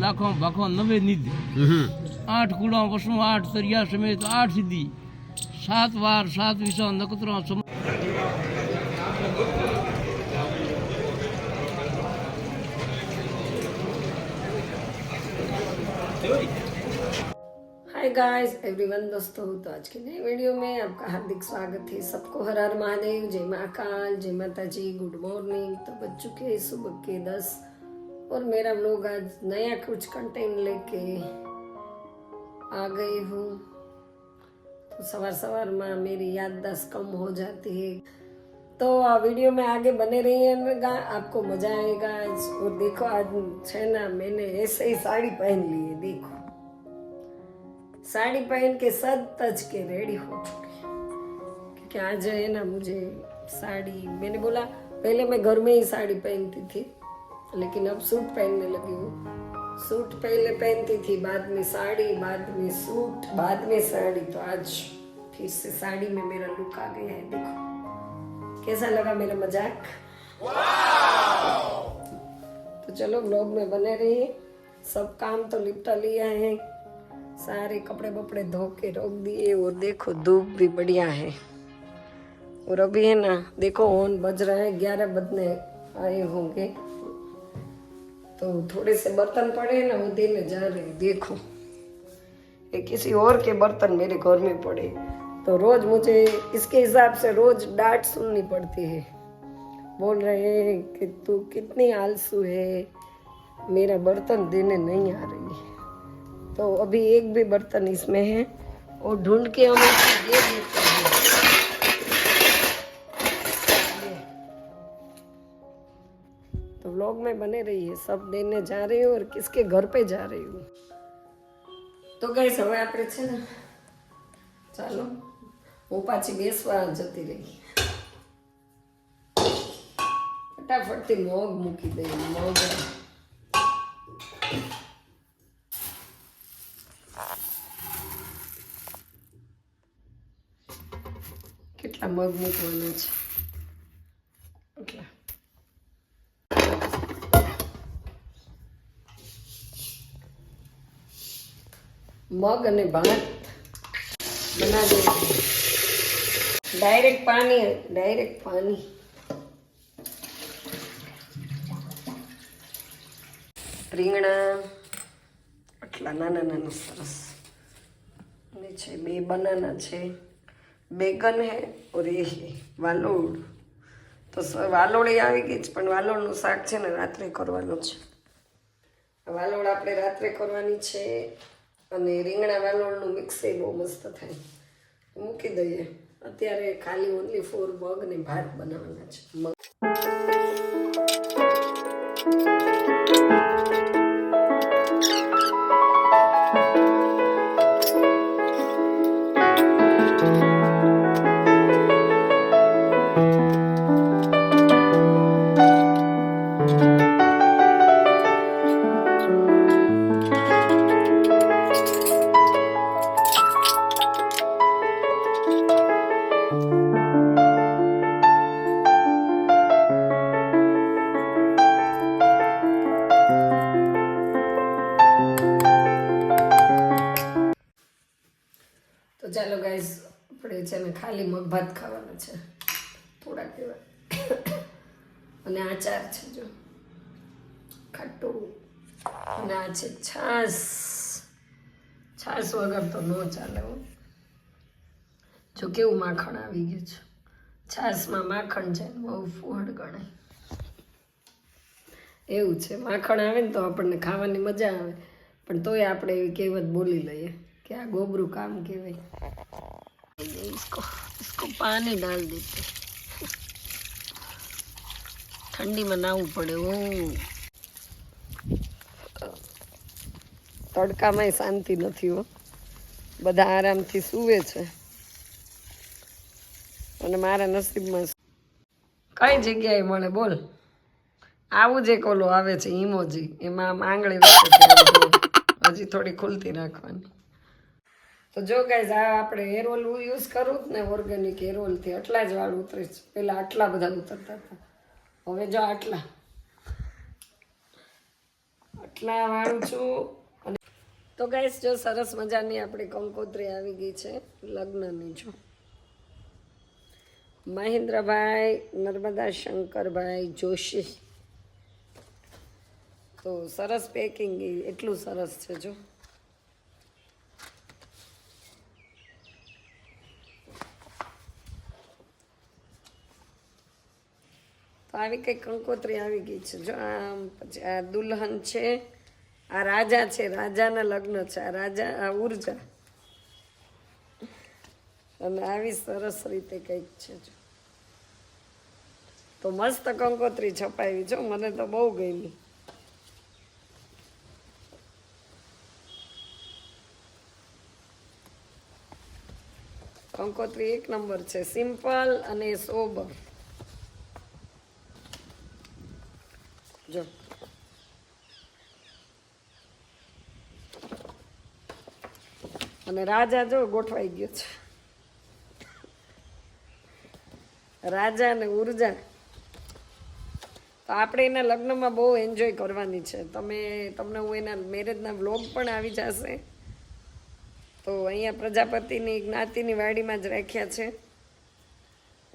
लाखों भाखों 90 निधि 8 कूड़ा वसु 8 तरिया समेत 8 सिद्धि 7 वार 7 विषा नक्षत्रों हाय गाइस एवरीवन दोस्तों, तो आज के नए वीडियो में आपका हार्दिक स्वागत है। सबको हर हर महादेव, जय महाकाल, जय माता जी, गुड मॉर्निंग। तो बज चुके हैं सुबह के 10 और मेरा व्लॉग आज नया कुछ कंटेंट लेके आ गई हूँ। तो सवार सवार में मेरी याददाश्त कम हो जाती है, तो वीडियो में आगे बने रहिएगा, आपको मजा आएगा। और देखो आज है ना, मैंने ऐसे ही साड़ी पहन ली है। देखो साड़ी पहन के सज तज के रेडी हो चुकी, क्योंकि आज है ना मुझे साड़ी, मैंने बोला पहले मैं घर में ही साड़ी पहनती थी, लेकिन अब सूट पहनने लगी हूँ। सूट पहले पहनती थी, बाद में साड़ी, बाद में सूट, बाद में साड़ी। तो आज फिर से साड़ी में मेरा लुक आ गया है। देखो कैसा लगा मेरा मजाक। तो चलो व्लॉग में बने रहिए। सब काम तो निपटा लिया है, सारे कपड़े बपड़े धो के रख दिए। और देखो धूप भी बढ़िया है। और अभी है ना, देखो ऑन बज रहा है, 11 बजने आए होंगे। तो थोड़े से बर्तन पड़े ना, वो देने जा रहे हैं। देखो ये किसी और के बर्तन मेरे घर में पड़े, तो रोज मुझे इसके हिसाब से रोज डांट सुननी पड़ती है। बोल रहे हैं कि तू कितनी आलसू है, मेरा बर्तन देने नहीं आ रही है। तो अभी एक भी बर्तन इसमें है और ढूंढ के हम दे देते हैं। तो व्लॉग में बने रहिए। सब देने जा रही हूँ और किसके घर पे जा रही हूँ। तो गाइस હવે આપણે છે ને, ચાલો હું પાછી બેસવા જતી રહી। ફટાફટથી મગ મૂકી દઈએ। મગ કેટલા મગ મૂકવાના છે એટલા। મગ અને ભાત બનાવી ડાયરેક્ટ પાણી, ડાયરેક્ટ પાણી। રીંગણા આટલા નાના નાના સરસ છે, 2 બનાના છે, બેગન है और ये है વાલોળ। તો વાલોળી આવી ગઈ છે, પણ વાલોળનું શાક છે ને રાત્રે કરવાનું છે। વાલોળ આપણે રાત્રે કરવાની છે, અને રીંગણા વાલોળનું મિક્સ એ બહુ મસ્ત થાય। મૂકી દઈએ। અત્યારે ખાલી ઓનલી ફોર મગ ને ભાત બનાવવાના છે। મગ તો ચાલો ગાઈઝ, આપણે છે ને ખાલી મગ ભાત ખાવાના છે, થોડા કેવા। અને આચાર છે જો ખાટું, અને આ છે છાશ। છાશ વગર તો ન ચાલે હો। જો કેવું માખણ આવી ગયું છે। છાશમાં માખણ છે ને બહુ ફોડ ગણાય એવું છે। માખણ આવે ને તો આપણને ખાવાની મજા આવે, પણ તોય આપણે એવી કહેવત બોલી લઈએ कि आ गोबरू काम के भाई। इसको पानी डाल देते, ठंडी में नावू पड़े। ओ तड़का में शांति नहीं हो, बधा आराम थी सूवे छे, અને મારા નસીબમાં કઈ જગ્યાએ મળે બોલ। આવું જ એક ઓલો આવે છે ઇમોજી, એમાં આંગળી હજી થોડી ખુલતી રાખવાની। તો જો ગાઈઝ, આ આપણે હેર ઓઇલ યુઝ કરું ને, ઓર્ગેનિક હેર ઓઇલથી આટલા જ વાળ ઉતરે છે। પહેલાં આટલા બધા ઉતરતા હતા, હવે જો આટલા આટલા વાળું છું. અને તો ગાઈસ જો સરસ મજાની આપણી કંકોત્રી આવી ગઈ છે લગ્નની. જો મહેન્દ્રભાઈ નર્મદા શંકરભાઈ જોશી. તો સરસ પેકિંગ, એટલું સરસ છે. જો તો આવી કઈ કંકોત્રી આવી ગઈ છે. જો આમ પછી આ દુલ્હન છે, આ રાજા છે, રાજાના લગ્ન છે. આ રાજા, આ ઉર્જા. અને આવી સરસ રીતે કંઈક છે. જો તો મસ્ત કંકોત્રી છપાવી છો, મને તો બહુ ગમી. કંકોત્રી એક નંબર છે, સિમ્પલ અને સોબર. જો અને રાજા જો ગોઠવાઈ ગયો છે, રાજા અને ઉર્જા. તો આપણે એના લગ્નમાં બહુ એન્જોય કરવાની છે. તમને હું એના મેરેજના વ્લોગ પણ આવી જશે. તો અહીંયા પ્રજાપતિની જ્ઞાતિની વાડીમાં જ રાખ્યા છે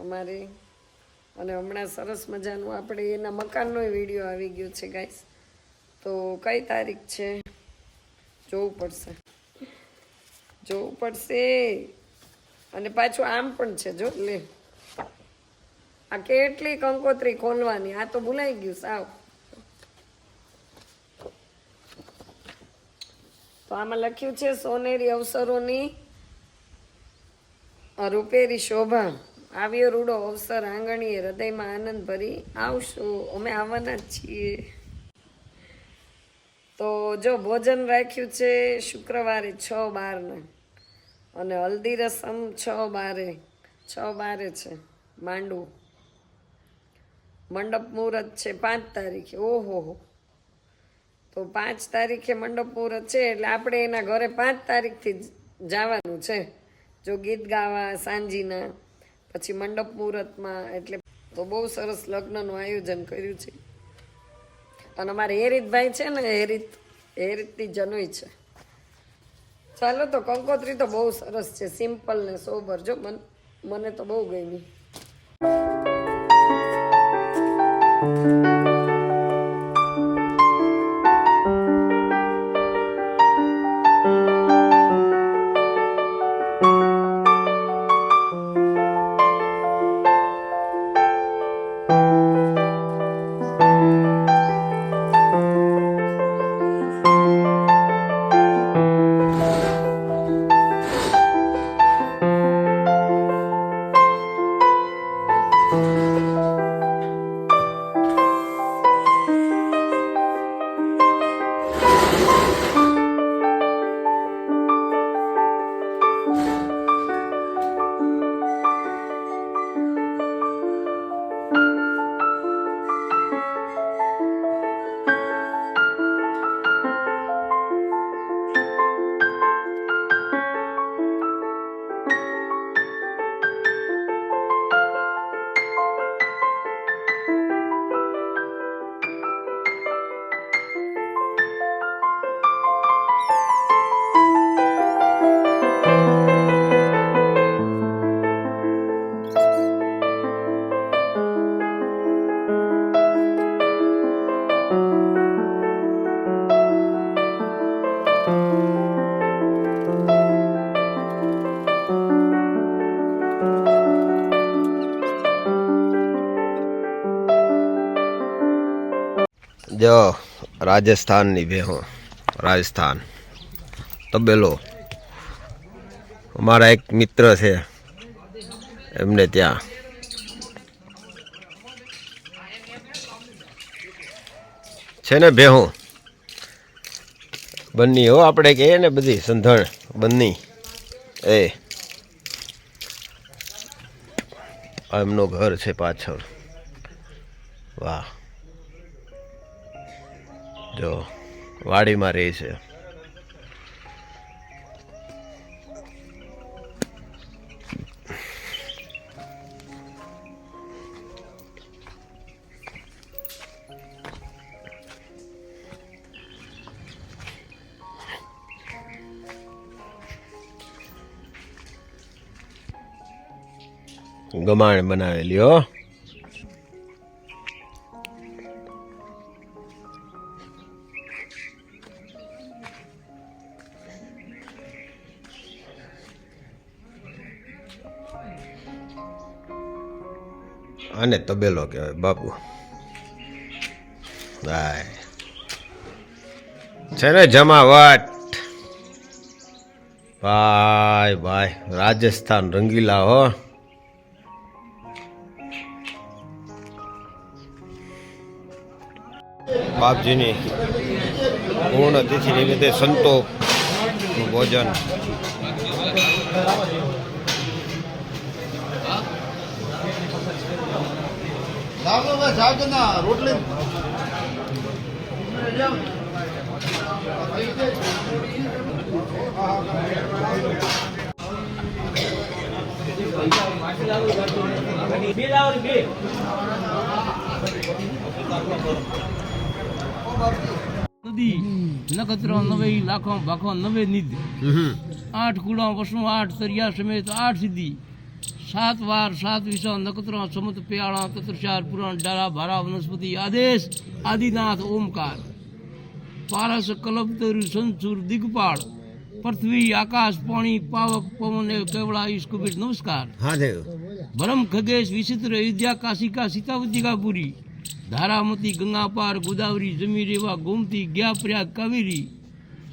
અમારે. અને હમણાં સરસ મજાનું આપણે એના મકાનનો વિડીયો આવી ગયો છે ગાઈસ. તો કઈ તારીખ છે જોવું પડશે. અને પાછું આમ પણ છે. જો લે, આ કેટલી કંકોત્રી ખોલવાની, આ તો ભૂલાઈ ગયું સાવ. તો આમાં લખ્યું છે સોનેરી અવસરોની રૂપેરી શોભા, આવ્યો રૂડો અવસર આંગણીએ, હૃદયમાં આનંદ ભરી આવશો, અમે આવવાના જ છીએ. તો જો ભોજન રાખ્યું છે શુક્રવારે 6/12 અને હલ્દી રસમ 6/12 છે માંડવું. મંડપ મુહૂર્ત છે 5 તારીખે. ઓહો, તો 5 તારીખે મંડપ મુહૂર્ત છે એટલે આપણે એના ઘરે 5 તારીખથી જવાનું છે. જો ગીત ગાવા સાંજીના, પછી મંડપ મુહૂર્તમાં. એટલે તો બહુ સરસ લગ્નનું આયોજન કર્યું છે. અને અમારે હેરિતભાઈ છે ને, હેરિતની જનોઈ છે. ચાલો, તો કંકોત્રી તો બહુ સરસ છે, સિમ્પલ ને સોબર. જો મને તો બહુ ગમી. જો રાજસ્થાનની ભેહો, રાજસ્થાન તબેલો. અમારા એક મિત્ર છે, એમને ત્યાં છે ને ભેહું બન્ની. હો આપણે કહીએ ને બધી સંધણ બન્ની. એમનું ઘર છે પાછળ. વાહ, જો વાડીમાં રહે છે. ગમાણ બનાવેલી હો. આને તબેલો કહેવાય બાપુ. ભાઈ છે ને જમાવટ. ભાઈ ભાઈ રાજસ્થાન રંગીલા હો. બાપજીની પૂર્ણ તિથિ નિમિત્તે સંતોનું ભોજન. રોટલી નદી નખત્ર નવે લાખો ભાખો નવે નિધ 8 કુળા વસુ 8 તરિયા સમેત 8 સિદ્ધિ 7 વાર 7 વિષા નક્ષત્ર સમુત પ્યાળા તત્રચાર પુરાણ ડાળા ભારા વનસ્પતિ આદેશ આદિનાથ ઓમકાર પારસ કલ્પતરુ સંસુર દિગપાળ પૃથ્વી આકાશ પાણી પાવક પવન કેવળા ઈશ કુબેર નમસ્કાર. હા દેવ. ભરમ ખગેશ વિચિત્ર વિદ્યા કાશિકા સીતાવતિકાપુરી ધારામતી ગંગાપાર ગોદાવરી જમી રેવા ગોમતી ગયા પ્રયાગ કાવેરી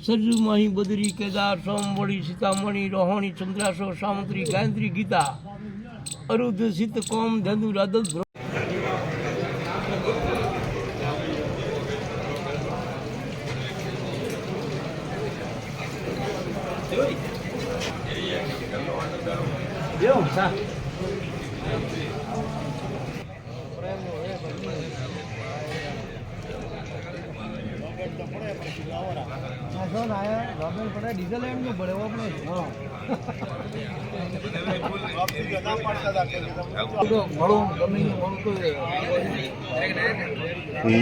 સરજુ માહી બદરી કેદાર સોમવળી સીતામણી રોહિણી ચંદ્રાસો સામંત્રી ગાયત્રી ગીતા અરુદ્ધ સિત કોમ ધનુ રાધલ.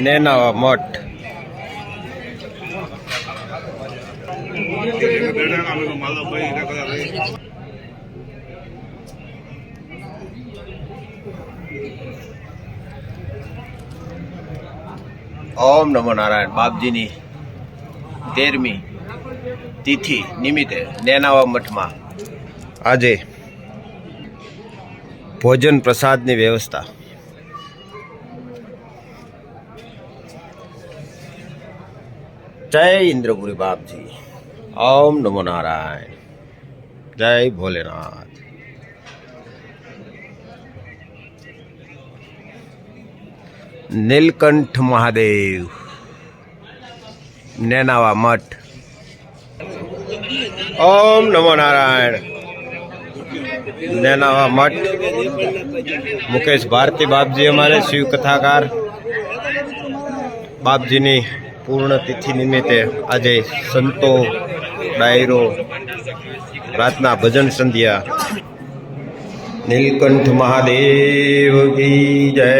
નેનાવા મઠ. ઓમ નમો નારાયણ. બાપજીની 13મી તિથિ નિમિત્તે નેનાવા મઠમાં આજે ભોજન પ્રસાદની વ્યવસ્થા. જય ઇન્દ્રપુરી બાપજી. ઓમ નમો નારાયણ. જય ભોલેનાથ. નીલકંઠ મહાદેવ નેનાવા મઠ. ઓમ નમો નારાયણ. નેનાવા મઠ. મુકેશ ભારતી બાપજી અમારે શિવ કથાકાર. બાપજીની પૂર્ણ તિથિ નિમિત્તે આજે સંતો ડાયરો રાતના ભજન સંધ્યા. નીલકંઠ મહાદેવ કી જય.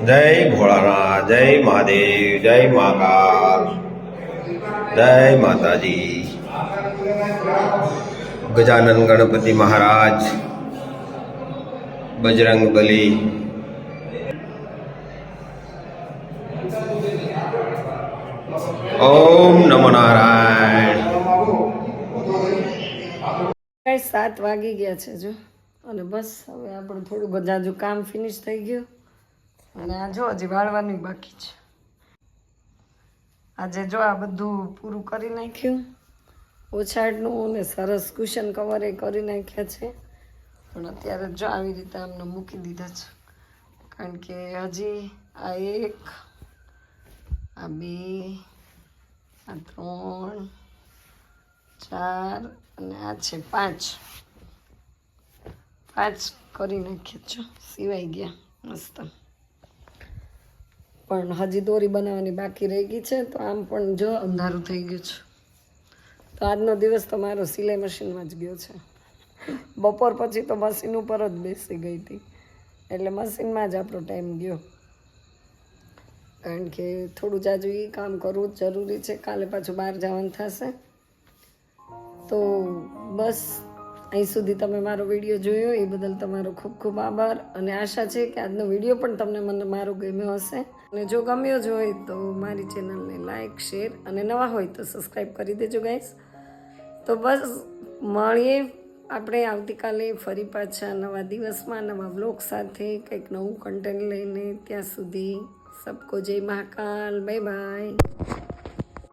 જય ભોળાનાથ. જય મહાદેવ. જય મહાકાલ. જય માતાજી. ગજાનન ગણપતિ મહારાજ, બજરંગ બલી, ઓમ નમો નારાયણ. 7 વાગી ગયા છે જો, અને બસ હવે આપણું થોડું જાજુ કામ ફિનિશ થઈ ગયું, અને આ જો હજી વાળવાનું બાકી છે. આજે જો આ બધું પૂરું કરી નાખ્યું, ઓછાડનું અને સરસ કુશન કવર એ કરી નાખ્યા છે, પણ અત્યારે જો આવી રીતે આમને મૂકી દીધા છે, કારણ કે હજી આ 1, આ 2, આ 3, 4 અને આ છે 5 કરી નાખ્યા છો, સિવાય ગયા મસ્ત. પણ હજી દોરી બનાવવાની બાકી રહી ગઈ છે, તો આમ પણ જો અંધારું થઈ ગયું છે. તો આજનો દિવસ તો મારો સિલાઈ મશીનમાં જ ગયો છે. બપોર પછી તો મશીન ઉપર જ બેસી ગઈ હતી, એટલે મશીનમાં જ આપણો ટાઈમ ગયો, કારણ કે થોડું જાજુ એ કામ કરવું જ જરૂરી છે. કાલે પાછું બહાર જવાનું થશે, તો બસ અહીં સુધી તમે મારો વિડીયો જોયો એ બદલ તમારો ખૂબ ખૂબ આભાર અને આશા છે કે આજનો વિડીયો પણ તમને મારો ગમ્યો હશે અને જો ગમ્યો જ હોય તો મારી ચેનલને લાઈક શેર અને નવા હોય તો સબસ્ક્રાઈબ કરી દેજો ગાઈસ. તો બસ મળીએ આપણે આવતીકાલે ફરી પાછા નવા દિવસમાં નવા બ્લોગ સાથે કંઈક નવું કન્ટેન્ટ લઈને. ત્યાં સુધી સબકો જય મહાકાલ. Bye bye.